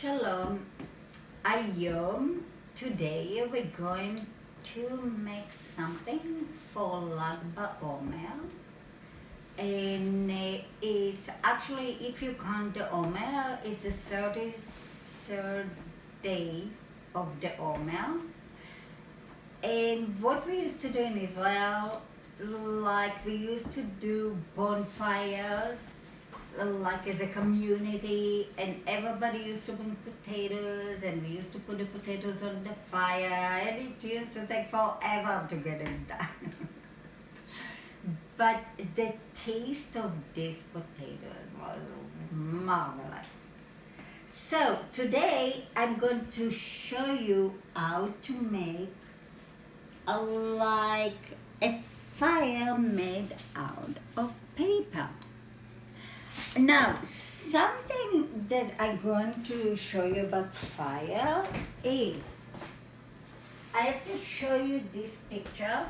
Shalom, Ayom. Today we're going to make something for Lag BaOmer. And it's actually, if you count the Omer, it's the 33rd day of the Omer. And what we used to do in Israel, like we used to do bonfires, like as a community, and everybody used to bring potatoes, and we used to put the potatoes on the fire, and it used to take forever to get it done. But the taste of these potatoes was marvelous. So today I'm going to show you how to make like a fire made out of paper. Now, something that I'm going to show you about fire is, I have to show you this picture.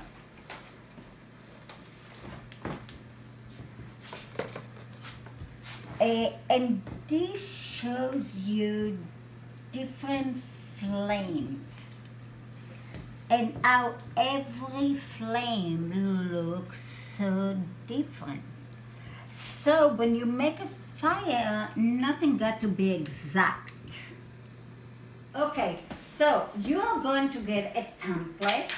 And this shows you different flames and how every flame looks so different. So when you make a fire, nothing got to be exact. Okay, so you are going to get a template.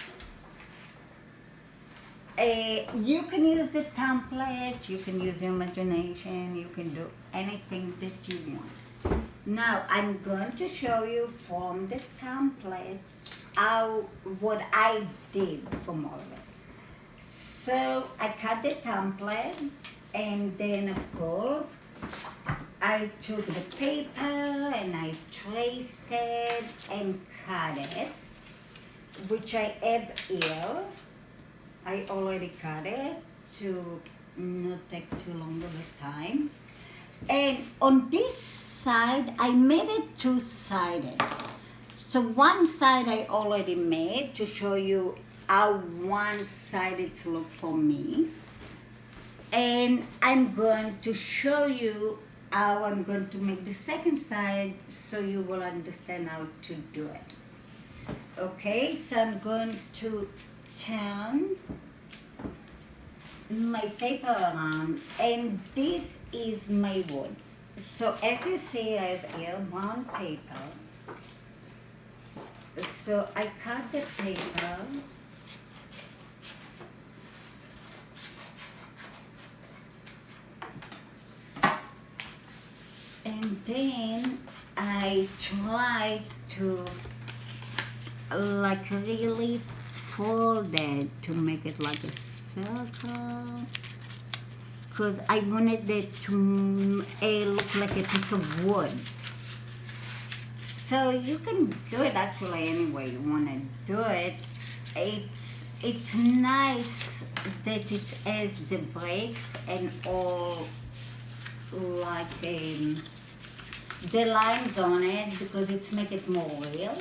You can use the template, you can use your imagination, you can do anything that you want. Now I'm going to show you from the template what I did from all of it. So I cut the template, and then of course I took the paper and I traced it and cut it, which I have here. I already cut it to not take too long of a time. And on this side, I made it two-sided. So one side I already made to show you how one-sided look for me. And I'm going to show you how I'm going to make the second side so you will understand how to do it. Okay, so I'm going to turn my paper around, and this is my wood. So as you see, I have here brown paper. So I cut the paper and then I try to like really fold it to make it like a circle, because I wanted it to look like a piece of wood. So you can do it actually any way you want to do it. It's nice that it has the breaks and all like the lines on it, because it's make it more real,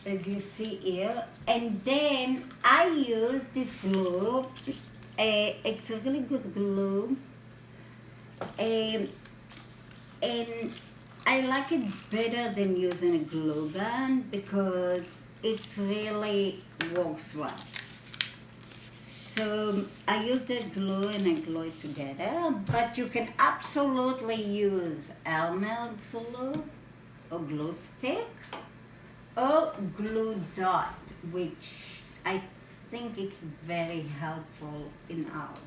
as you see here. And then I use this glue. It's a really good glue, and I like it better than using a glue gun because it really works well. So I use the glue and I glue it together, but you can absolutely use Elmer glue or glue stick or glue dot, which I think it's very helpful in art.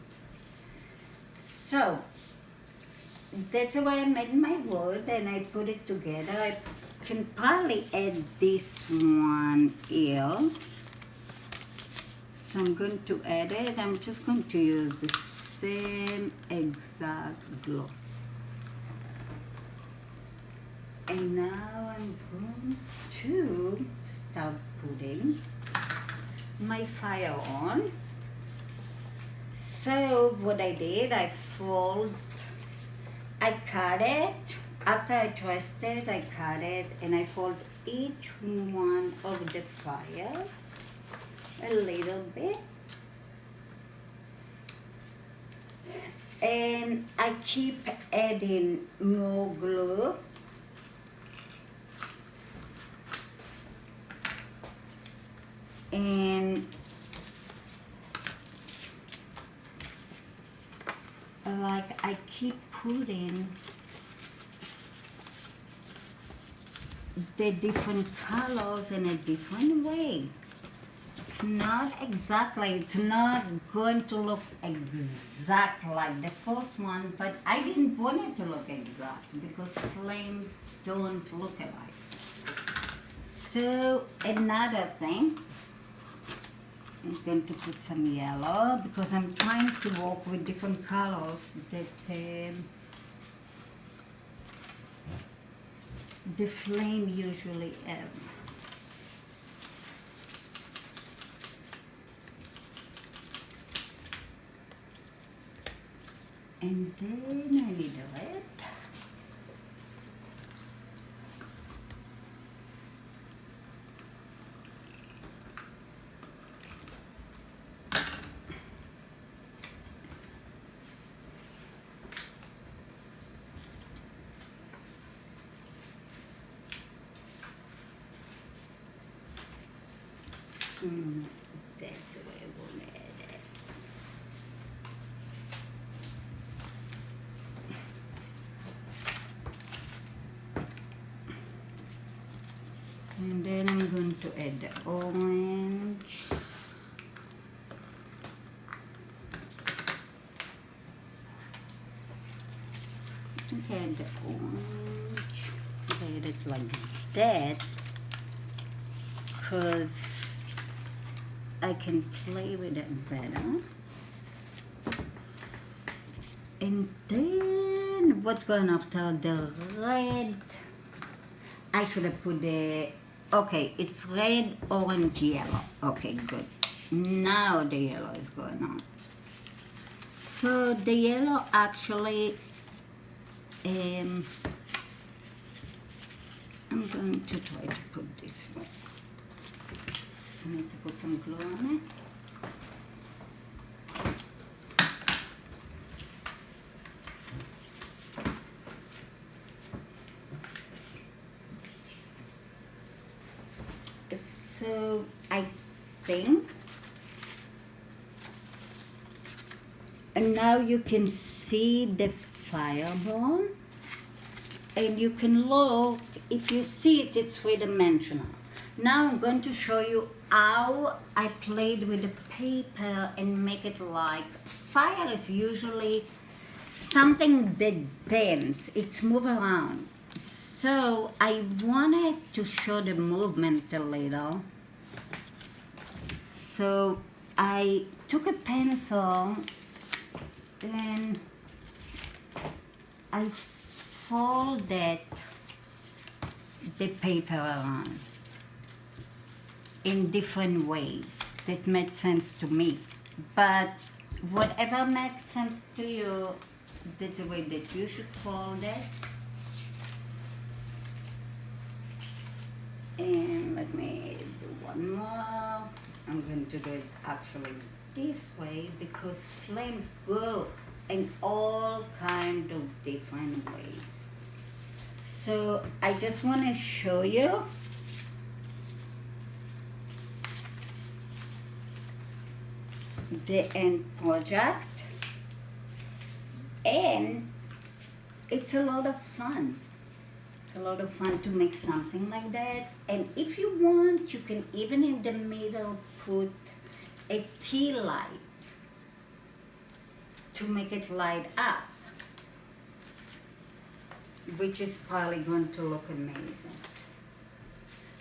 So that's why I made my wood and I put it together. I can probably add this one here. So I'm going to add it. I'm just going to use the same exact glue. And now I'm going to start putting my fire on. So what I did, I cut it. After I traced it, I cut it and I fold each one of the fires a little bit. And I keep adding more glue putting the different colors in a different way. It's not going to look exact like the first one, but I didn't want it to look exact because flames don't look alike. So another thing, I'm going to put some yellow because I'm trying to work with different colors that the flame usually have. And then I need a red. That's the way I want to add it. And then I'm going to add the orange. Okay, the orange. Add it like that because I can play with it better. And then what's going after the red? I should have put the, okay, it's red, orange, yellow. Okay, good. Now the yellow is going on. So the yellow actually, I'm going to try to put this way. Just need to put some glue on it. So I think, and now you can see the fireball, and you can look, if you see it, it's three-dimensional. Now I'm going to show you how I played with the paper and make it like, fire is usually something that dance, it's move around. So I wanted to show the movement a little. So I took a pencil and I folded the paper around in different ways that made sense to me. But whatever makes sense to you, that's the way that you should fold it. And let me do one more. I'm going to do it actually this way because flames go in all kinds of different ways. So I just want to show you the end project, and it's a lot of fun. It's a lot of fun to make something like that. And if you want, you can even in the middle put a tea light to make it light up, which is probably going to look amazing.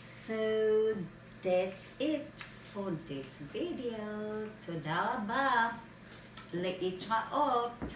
So that's it for this video. תודה רבה, להתראות.